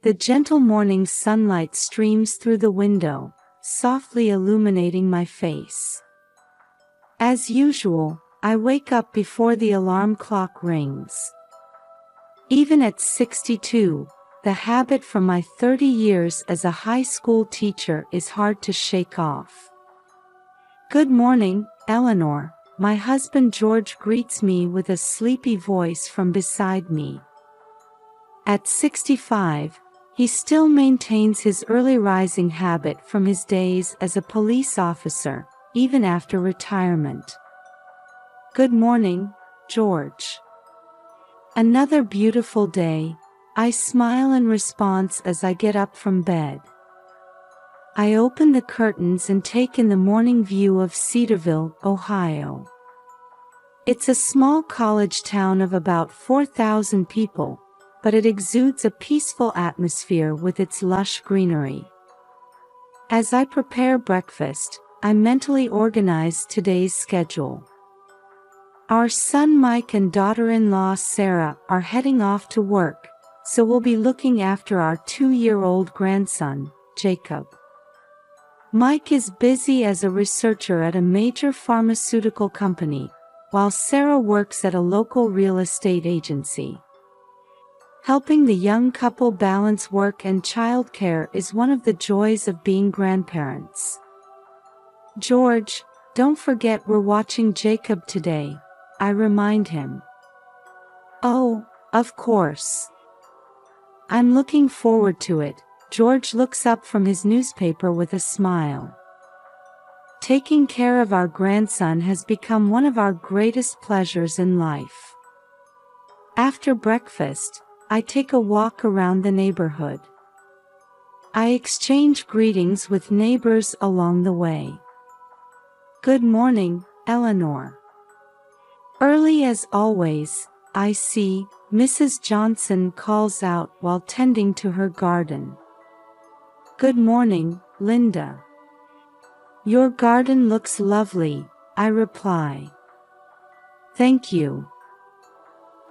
The gentle morning sunlight streams through the window, softly illuminating my face. As usual, I wake up before the alarm clock rings. Even at 62, the habit from my 30 years as a high school teacher is hard to shake off. "Good morning, Eleanor," my husband George greets me with a sleepy voice from beside me. At 65, he still maintains his early rising habit from his days as a police officer, even after retirement. "Good morning, George." "Another beautiful day," I smile in response as I get up from bed. I open the curtains and take in the morning view of Cedarville, Ohio. It's a small college town of about 4,000 people, but it exudes a peaceful atmosphere with its lush greenery. As I prepare breakfast, I mentally organize today's schedule. Our son Mike and daughter-in-law Sarah are heading off to work, so we'll be looking after our 2-year-old grandson, Jacob. Mike is busy as a researcher at a major pharmaceutical company, while Sarah works at a local real estate agency. Helping the young couple balance work and childcare is one of the joys of being grandparents. "George, don't forget we're watching Jacob today," I remind him. "Oh, of course. I'm looking forward to it." George looks up from his newspaper with a smile. Taking care of our grandson has become one of our greatest pleasures in life. After breakfast, I take a walk around the neighborhood. I exchange greetings with neighbors along the way. "Good morning, Eleanor." Early as always, I see Mrs. Johnson calls out while tending to her garden. "Good morning, Linda." "Your garden looks lovely," I reply. "Thank you.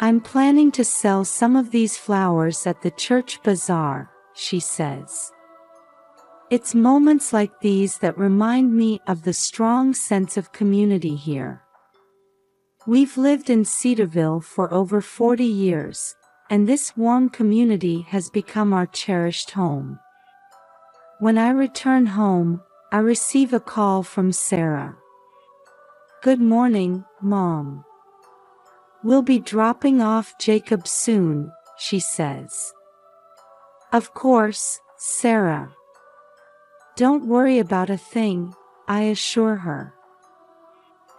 I'm planning to sell some of these flowers at the church bazaar," she says. It's moments like these that remind me of the strong sense of community here. We've lived in Cedarville for over 40 years, and this warm community has become our cherished home. When I return home, I receive a call from Sarah. "Good morning, Mom. We'll be dropping off Jacob soon," she says. "Of course, Sarah. Don't worry about a thing," I assure her.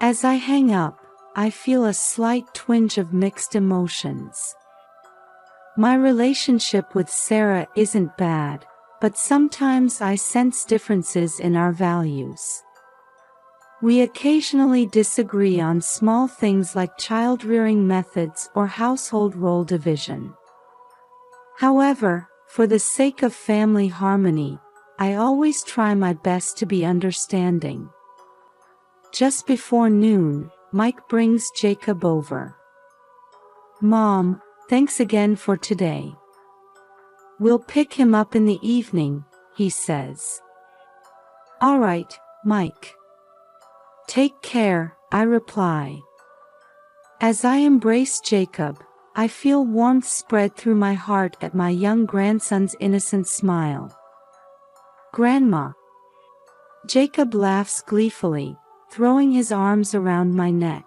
As I hang up, I feel a slight twinge of mixed emotions. My relationship with Sarah isn't bad, but sometimes I sense differences in our values. We occasionally disagree on small things like child-rearing methods or household role division. However, for the sake of family harmony, I always try my best to be understanding. Just before noon, Mike brings Jacob over. "Mom, thanks again for today. We'll pick him up in the evening," he says. "All right, Mike. Take care," I reply. As I embrace Jacob, I feel warmth spread through my heart at my young grandson's innocent smile. "Grandma." Jacob laughs gleefully, throwing his arms around my neck.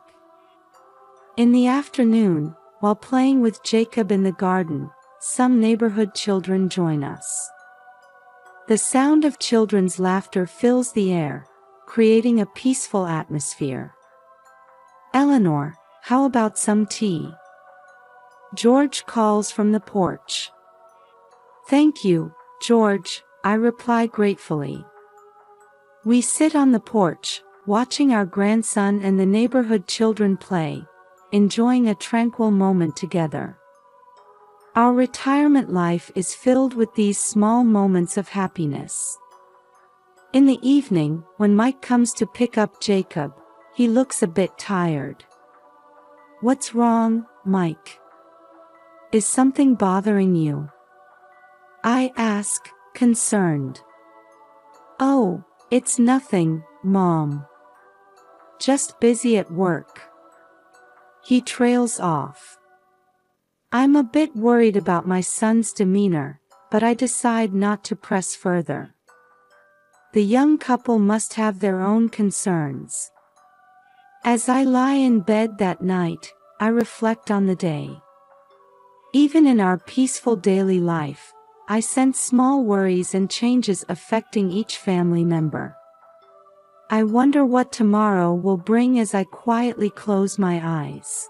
In the afternoon, while playing with Jacob in the garden, some neighborhood children join us. The sound of children's laughter fills the air, creating a peaceful atmosphere. "Eleanor, how about some tea?" George calls from the porch. "Thank you, George," I reply gratefully. We sit on the porch, watching our grandson and the neighborhood children play, enjoying a tranquil moment together. Our retirement life is filled with these small moments of happiness. In the evening, when Mike comes to pick up Jacob, he looks a bit tired. "What's wrong, Mike? Is something bothering you?" I ask, concerned. Oh, it's nothing, Mom. Just busy at work. He trails off. I'm a bit worried about my son's demeanor, but I decide not to press further. The young couple must have their own concerns. As I lie in bed that night, I reflect on the day. Even in our peaceful daily life, I sense small worries and changes affecting each family member. I wonder what tomorrow will bring as I quietly close my eyes.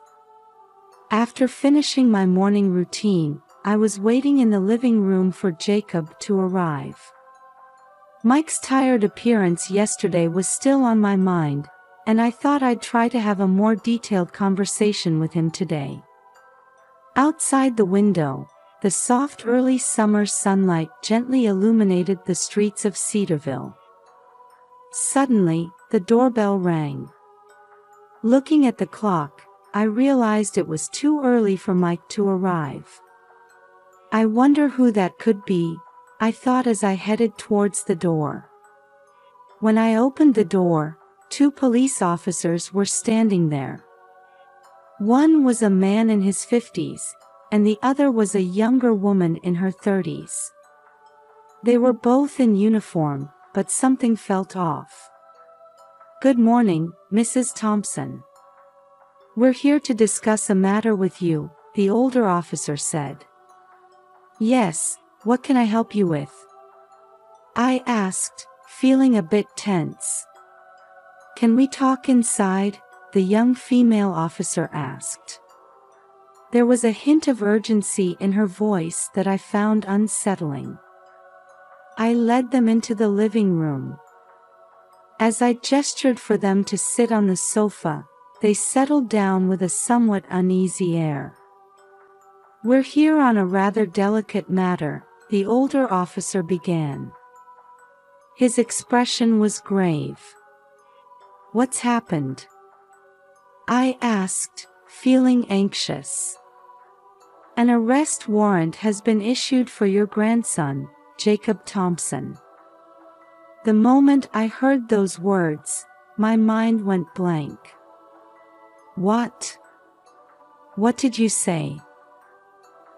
After finishing my morning routine, I was waiting in the living room for Jacob to arrive. Mike's tired appearance yesterday was still on my mind, and I thought I'd try to have a more detailed conversation with him today. Outside the window, the soft early summer sunlight gently illuminated the streets of Cedarville. Suddenly, the doorbell rang. Looking at the clock, I realized it was too early for Mike to arrive. I wonder who that could be, I thought as I headed towards the door. When I opened the door, 2 police officers were standing there. One was a man in his 50s, and the other was a younger woman in her 30s. They were both in uniform, but something felt off. "Good morning, Mrs. Thompson. We're here to discuss a matter with you," the older officer said. "Yes, what can I help you with?" I asked, feeling a bit tense. "Can we talk inside?" the young female officer asked. There was a hint of urgency in her voice that I found unsettling. I led them into the living room. As I gestured for them to sit on the sofa, they settled down with a somewhat uneasy air. "We're here on a rather delicate matter," the older officer began. His expression was grave. "What's happened?" I asked, feeling anxious. "An arrest warrant has been issued for your grandson, Jacob Thompson." The moment I heard those words, my mind went blank. "What? What did you say?"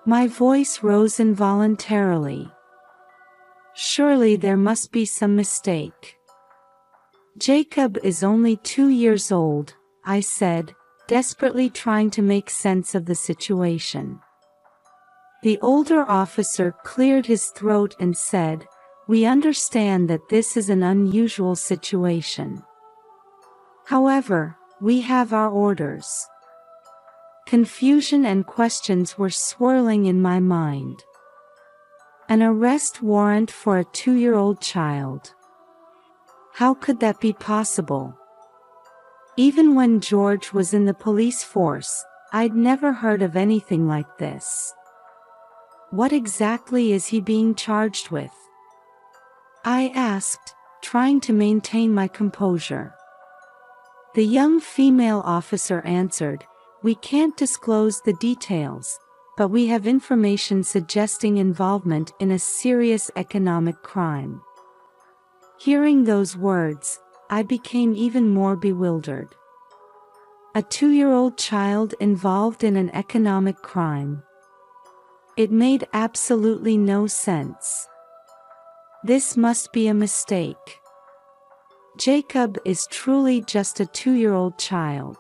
My voice rose involuntarily. Surely there must be some mistake. "Jacob is only 2 years old," I said, desperately trying to make sense of the situation. The older officer cleared his throat and said, "We understand that this is an unusual situation. However, we have our orders." Confusion and questions were swirling in my mind. An arrest warrant for a 2-year-old child. How could that be possible? Even when George was in the police force, I'd never heard of anything like this. What exactly is he being charged with? I asked, trying to maintain my composure. The young female officer answered, "We can't disclose the details, but we have information suggesting involvement in a serious economic crime." Hearing those words, I became even more bewildered. A 2-year-old child involved in an economic crime. It made absolutely no sense. This must be a mistake. Jacob is truly just a 2-year-old child.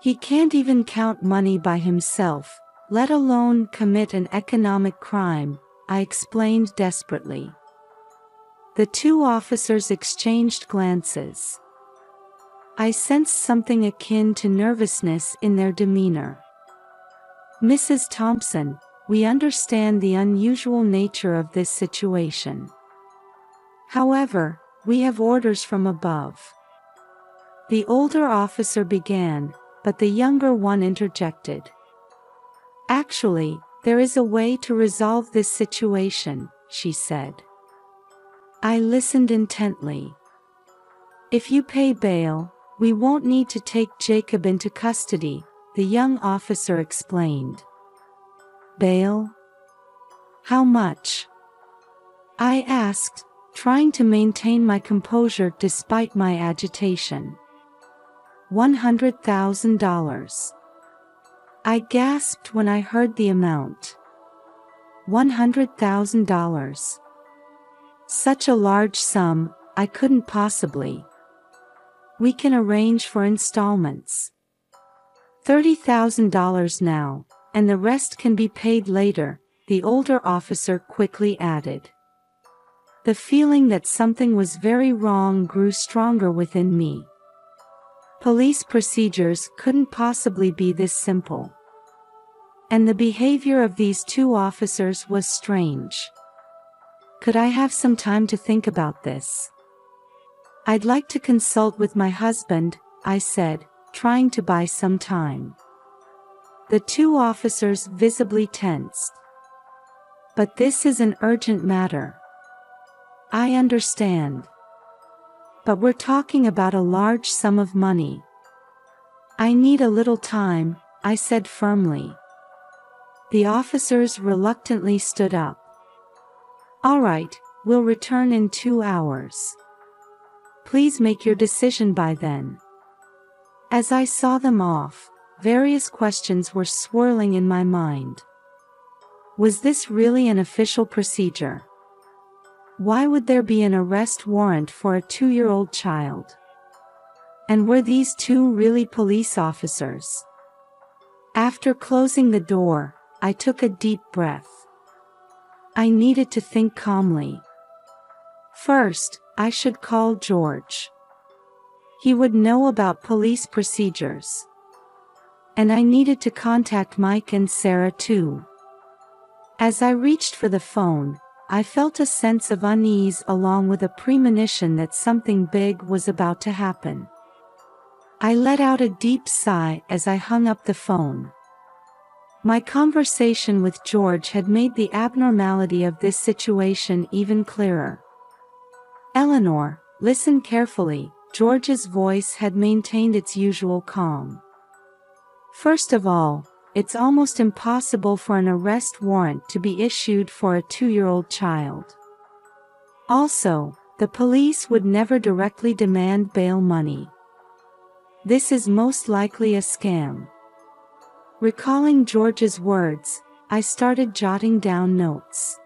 He can't even count money by himself, let alone commit an economic crime, I explained desperately. The 2 officers exchanged glances. I sensed something akin to nervousness in their demeanor. "Mrs. Thompson, we understand the unusual nature of this situation. However, we have orders from above." The older officer began, but the younger one interjected. "Actually, there is a way to resolve this situation," she said. I listened intently. "If you pay bail, we won't need to take Jacob into custody," the young officer explained. "Bail?" How much? I asked, trying to maintain my composure despite my agitation. $100,000. I gasped when I heard the amount. $100,000. Such a large sum, I couldn't possibly. We can arrange for installments. $30,000 now, and the rest can be paid later, the older officer quickly added. The feeling that something was very wrong grew stronger within me. Police procedures couldn't possibly be this simple. And the behavior of these two officers was strange. Could I have some time to think about this? I'd like to consult with my husband, I said, trying to buy some time. The two officers visibly tensed. But this is an urgent matter. I understand. But we're talking about a large sum of money. I need a little time, I said firmly. The officers reluctantly stood up. All right, we'll return in 2 hours. Please make your decision by then. As I saw them off, various questions were swirling in my mind. Was this really an official procedure? Why would there be an arrest warrant for a 2-year-old child? And were these two really police officers? After closing the door, I took a deep breath. I needed to think calmly. First, I should call George. He would know about police procedures. And I needed to contact Mike and Sarah too. As I reached for the phone, I felt a sense of unease along with a premonition that something big was about to happen. I let out a deep sigh as I hung up the phone. My conversation with George had made the abnormality of this situation even clearer. Eleanor, listen carefully. George's voice had maintained its usual calm. First of all, it's almost impossible for an arrest warrant to be issued for a 2-year-old child. Also, the police would never directly demand bail money. This is most likely a scam. Recalling George's words, I started jotting down notes.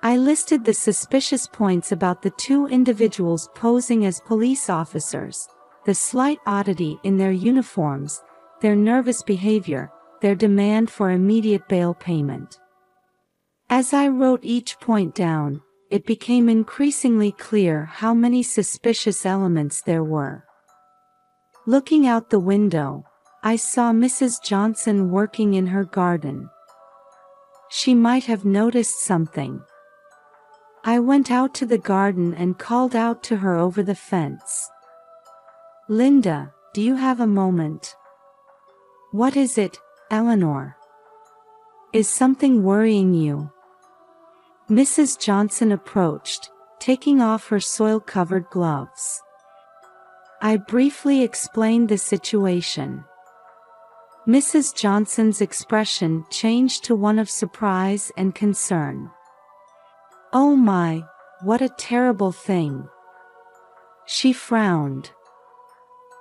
I listed the suspicious points about the two individuals posing as police officers, the slight oddity in their uniforms, their nervous behavior, their demand for immediate bail payment. As I wrote each point down, it became increasingly clear how many suspicious elements there were. Looking out the window, I saw Mrs. Johnson working in her garden. She might have noticed something. I went out to the garden and called out to her over the fence. Linda, do you have a moment? What is it, Eleanor? Is something worrying you? Mrs. Johnson approached, taking off her soil-covered gloves. I briefly explained the situation. Mrs. Johnson's expression changed to one of surprise and concern. Oh my, what a terrible thing. She frowned.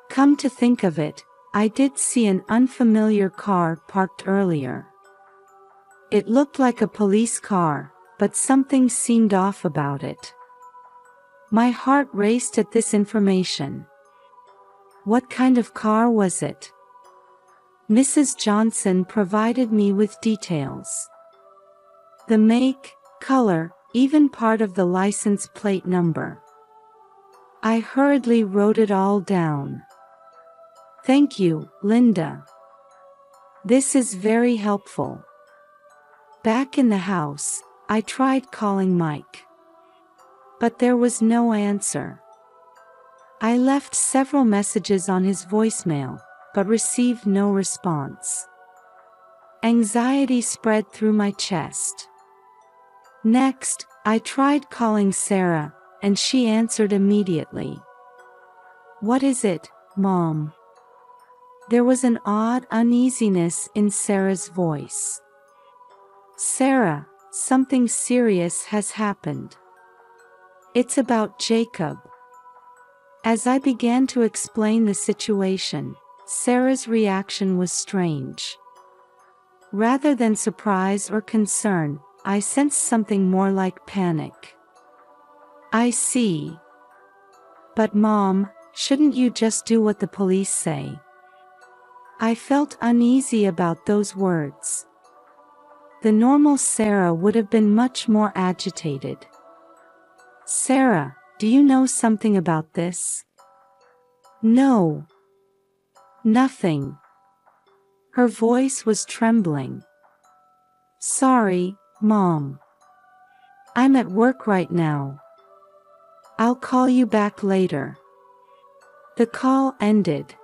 Come to think of it, I did see an unfamiliar car parked earlier. It looked like a police car, but something seemed off about it. My heart raced at this information. What kind of car was it? Mrs. Johnson provided me with details. The make, color, even part of the license plate number. I hurriedly wrote it all down. Thank you, Linda. This is very helpful. Back in the house, I tried calling Mike. But there was no answer. I left several messages on his voicemail, but received no response. Anxiety spread through my chest. Next, I tried calling Sarah, and she answered immediately. What is it, Mom? There was an odd uneasiness in Sarah's voice. Sarah, something serious has happened. It's about Jacob." As I began to explain the situation, Sarah's reaction was strange. Rather than surprise or concern, I sensed something more like panic. "I see. But Mom, shouldn't you just do what the police say?" I felt uneasy about those words. The normal Sarah would have been much more agitated. "Sarah, do you know something about this?" "No. Nothing." Her voice was trembling. "Sorry, Mom. I'm at work right now. I'll call you back later." The call ended.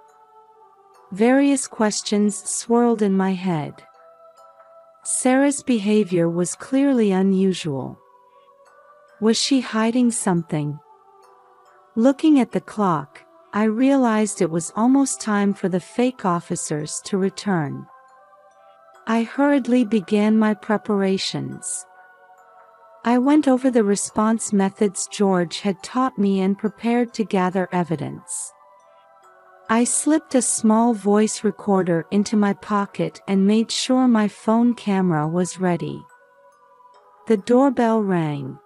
Various questions swirled in my head. Sarah's behavior was clearly unusual. Was she hiding something? Looking at the clock, I realized it was almost time for the fake officers to return. I hurriedly began my preparations. I went over the response methods George had taught me and prepared to gather evidence. I slipped a small voice recorder into my pocket and made sure my phone camera was ready. The doorbell rang.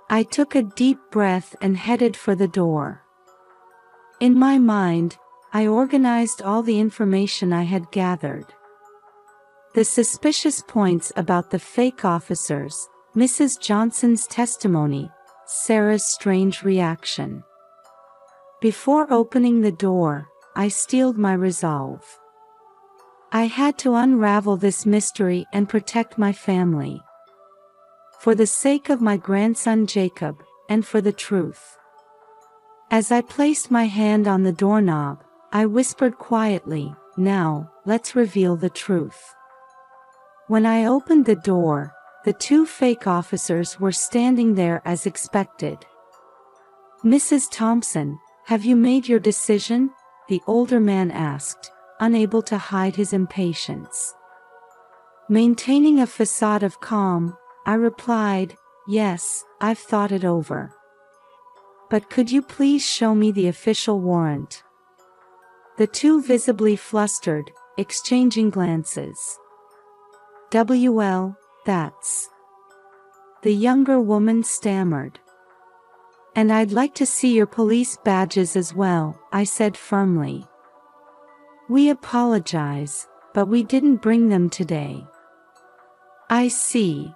I took a deep breath and headed for the door. In my mind, I organized all the information I had gathered. The suspicious points about the fake officers, Mrs. Johnson's testimony, Sarah's strange reaction. Before opening the door, I steeled my resolve. I had to unravel this mystery and protect my family. For the sake of my grandson Jacob, and for the truth. As I placed my hand on the doorknob, I whispered quietly, "Now, let's reveal the truth." When I opened the door, the two fake officers were standing there as expected. "Mrs. Thompson, have you made your decision?" the older man asked, unable to hide his impatience. Maintaining a facade of calm, I replied, "Yes, I've thought it over. But could you please show me the official warrant?" The two visibly flustered, exchanging glances. "Well, that's..." the younger woman stammered. "And I'd like to see your police badges as well," I said firmly. "We apologize, but we didn't bring them today." "I see.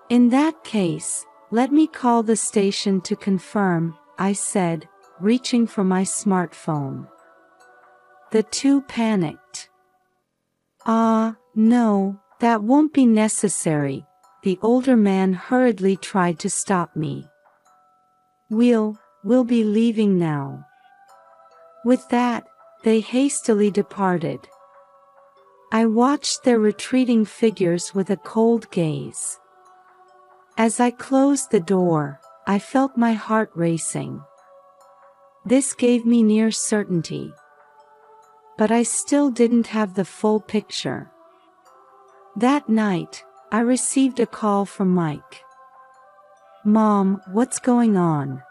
In that case, let me call the station to confirm," I said, reaching for my smartphone. The two panicked. No, that won't be necessary," the older man hurriedly tried to stop me. We'll be leaving now." With that, they hastily departed. I watched their retreating figures with a cold gaze. As I closed the door, I felt my heart racing. This gave me near certainty. But I still didn't have the full picture. That night, I received a call from Mike. "Mom, what's going on?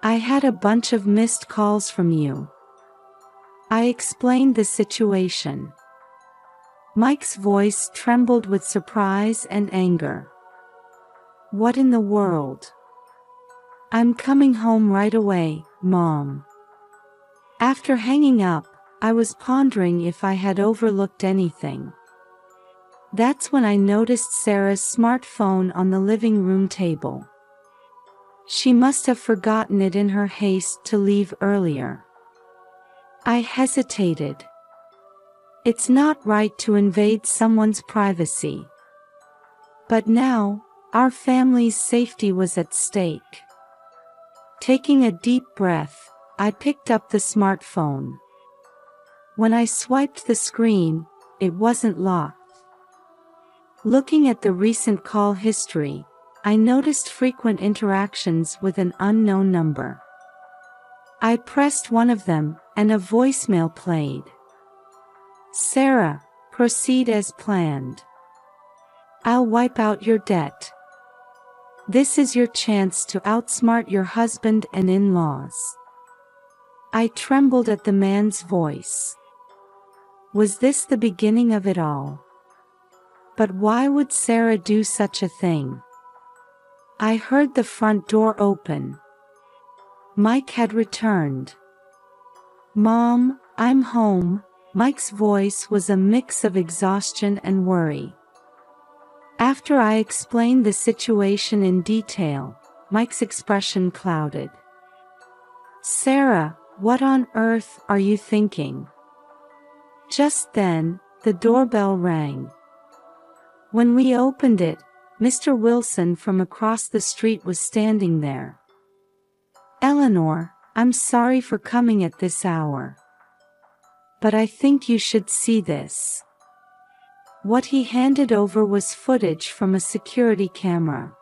I had a bunch of missed calls from you." I explained the situation. Mike's voice trembled with surprise and anger. "What in the world?" "I'm coming home right away, Mom." After hanging up, I was pondering if I had overlooked anything. That's when I noticed Sarah's smartphone on the living room table. She must have forgotten it in her haste to leave earlier. I hesitated. It's not right to invade someone's privacy. But now, our family's safety was at stake. Taking a deep breath, I picked up the smartphone. When I swiped the screen, it wasn't locked. Looking at the recent call history, I noticed frequent interactions with an unknown number. I pressed one of them, and a voicemail played. "Sarah, proceed as planned. I'll wipe out your debt. This is your chance to outsmart your husband and in-laws." I trembled at the man's voice. Was this the beginning of it all? But why would Sarah do such a thing? I heard the front door open. Mike had returned. "Mom, I'm home." Mike's voice was a mix of exhaustion and worry. After I explained the situation in detail, Mike's expression clouded. "Sarah, what on earth are you thinking?" Just then, the doorbell rang. When we opened it, Mr. Wilson from across the street was standing there. "Eleanor, I'm sorry for coming at this hour. But I think you should see this." What he handed over was footage from a security camera.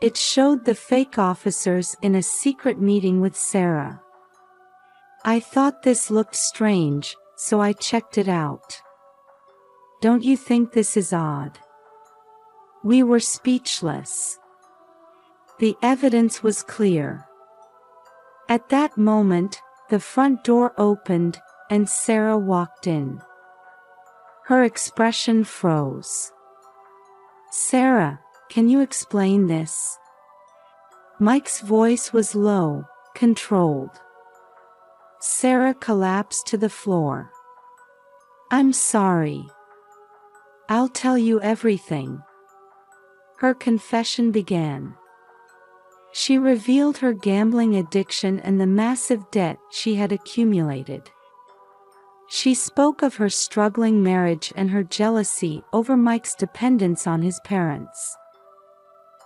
It showed the fake officers in a secret meeting with Sarah. I thought this looked strange, so I checked it out. Don't you think this is odd? We were speechless. The evidence was clear. At that moment, the front door opened, and Sarah walked in. Her expression froze. "Sarah, can you explain this?" Mike's voice was low, controlled. Sarah collapsed to the floor. "I'm sorry. I'll tell you everything." Her confession began. She revealed her gambling addiction and the massive debt she had accumulated. She spoke of her struggling marriage and her jealousy over Mike's dependence on his parents.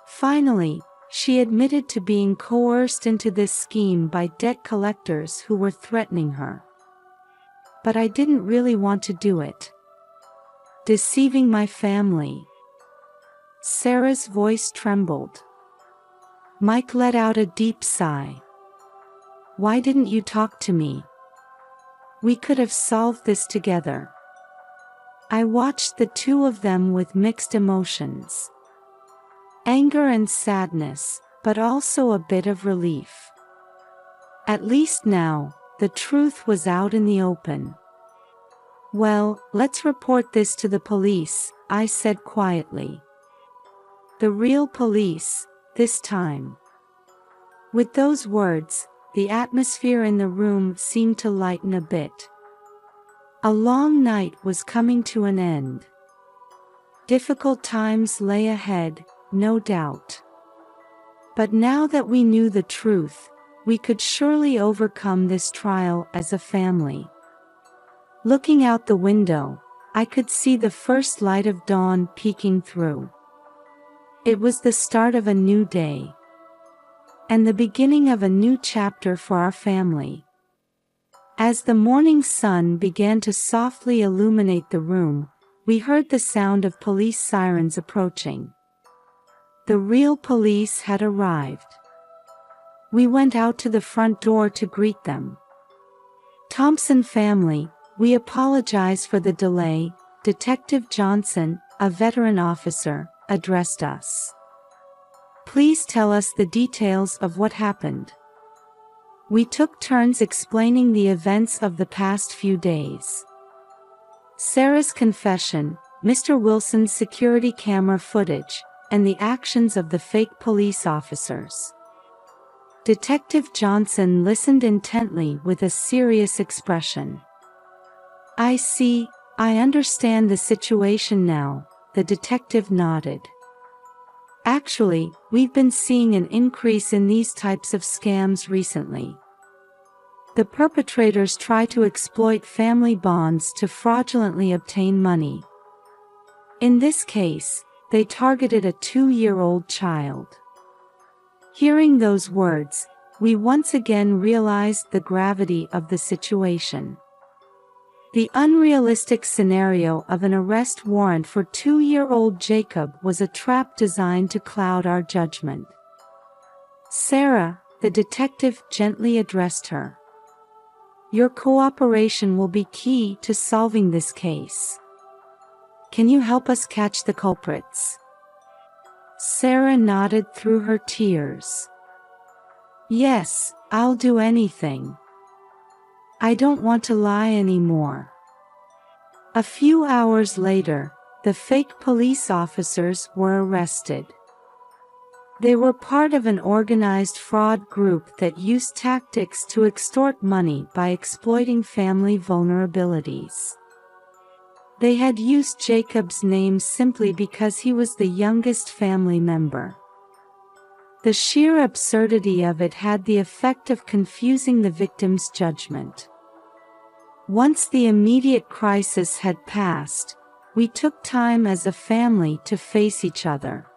Finally, she admitted to being coerced into this scheme by debt collectors who were threatening her. "But I didn't really want to do it. Deceiving my family." Sarah's voice trembled. Mike let out a deep sigh. "Why didn't you talk to me? We could have solved this together." I watched the two of them with mixed emotions. Anger and sadness, but also a bit of relief. At least now, the truth was out in the open. "Well, let's report this to the police," I said quietly. "The real police, this time." With those words, the atmosphere in the room seemed to lighten a bit. A long night was coming to an end. Difficult times lay ahead, no doubt. But now that we knew the truth, we could surely overcome this trial as a family. Looking out the window, I could see the first light of dawn peeking through. It was the start of a new day. And the beginning of a new chapter for our family. As the morning sun began to softly illuminate the room, we heard the sound of police sirens approaching. The real police had arrived. We went out to the front door to greet them. "Thompson family, we apologize for the delay," Detective Johnson, a veteran officer, addressed us. "Please tell us the details of what happened." We took turns explaining the events of the past few days. Sarah's confession, Mr. Wilson's security camera footage, and the actions of the fake police officers. Detective Johnson listened intently with a serious expression. "I see, I understand the situation now," the detective nodded. "Actually, we've been seeing an increase in these types of scams recently. The perpetrators try to exploit family bonds to fraudulently obtain money. In this case, they targeted a 2-year-old child." Hearing those words, we once again realized the gravity of the situation. The unrealistic scenario of an arrest warrant for 2-year-old Jacob was a trap designed to cloud our judgment. "Sarah," the detective gently addressed her. "Your cooperation will be key to solving this case. Can you help us catch the culprits? Sarah nodded through her tears. Yes, I'll do anything. I don't want to lie anymore. A few hours later, the fake police officers were arrested. They were part of an organized fraud group that used tactics to extort money by exploiting family vulnerabilities. They had used Jacob's name simply because he was the youngest family member. The sheer absurdity of it had the effect of confusing the victim's judgment. Once the immediate crisis had passed, we took time as a family to face each other.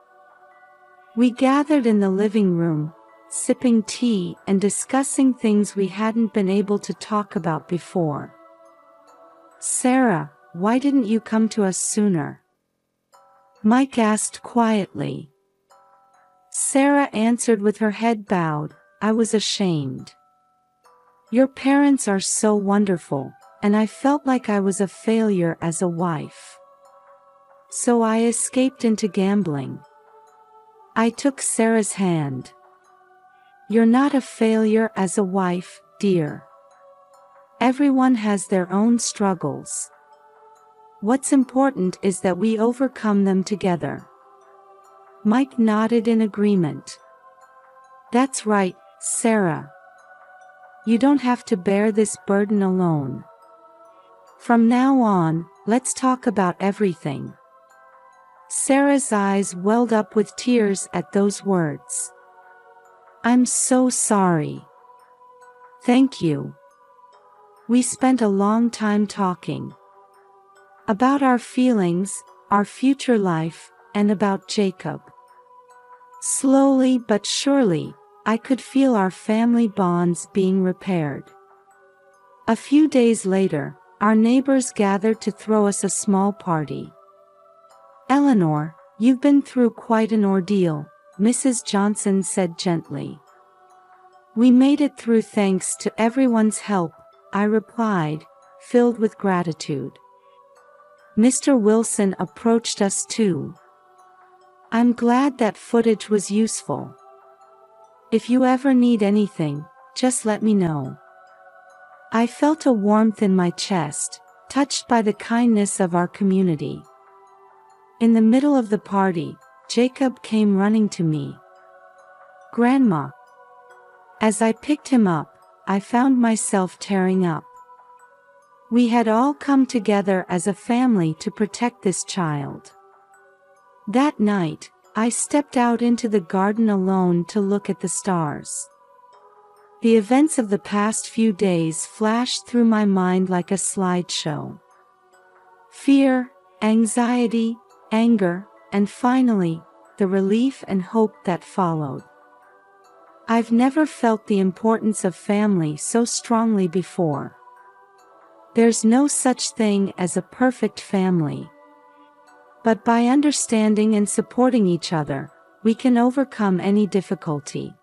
We gathered in the living room, sipping tea and discussing things we hadn't been able to talk about before. Sarah, why didn't you come to us sooner? Mike asked quietly. Sarah answered with her head bowed, I was ashamed. Your parents are so wonderful, and I felt like I was a failure as a wife. So I escaped into gambling. I took Sarah's hand. You're not a failure as a wife, dear. Everyone has their own struggles. What's important is that we overcome them together. Mike nodded in agreement. That's right, Sarah. You don't have to bear this burden alone. From now on, let's talk about everything. Sarah's eyes welled up with tears at those words. I'm so sorry. Thank you. We spent a long time talking. About our feelings, our future life, and about Jacob. Slowly but surely, I could feel our family bonds being repaired. A few days later, our neighbors gathered to throw us a small party. Eleanor, you've been through quite an ordeal, Mrs. Johnson said gently. We made it through thanks to everyone's help, I replied, filled with gratitude. Mr. Wilson approached us too. I'm glad that footage was useful. If you ever need anything, just let me know. I felt a warmth in my chest, touched by the kindness of our community. In the middle of the party, Jacob came running to me. Grandma. As I picked him up, I found myself tearing up. We had all come together as a family to protect this child. That night, I stepped out into the garden alone to look at the stars. The events of the past few days flashed through my mind like a slideshow. Fear, anxiety, anger, and finally, the relief and hope that followed. I've never felt the importance of family so strongly before. There's no such thing as a perfect family. But by understanding and supporting each other, we can overcome any difficulty.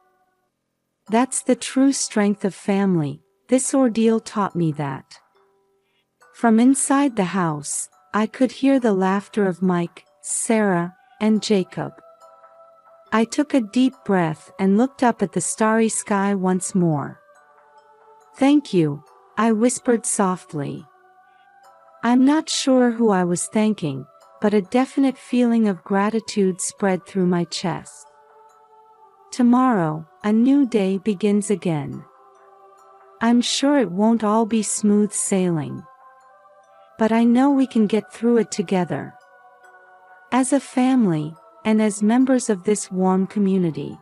That's the true strength of family. This ordeal taught me that. From inside the house, I could hear the laughter of Mike, Sarah, and Jacob. I took a deep breath and looked up at the starry sky once more. Thank you, I whispered softly. I'm not sure who I was thanking, but a definite feeling of gratitude spread through my chest. Tomorrow, a new day begins again. I'm sure it won't all be smooth sailing. But I know we can get through it together. As a family, and as members of this warm community.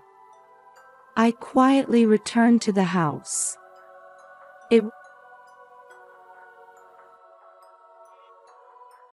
I quietly returned to the house. It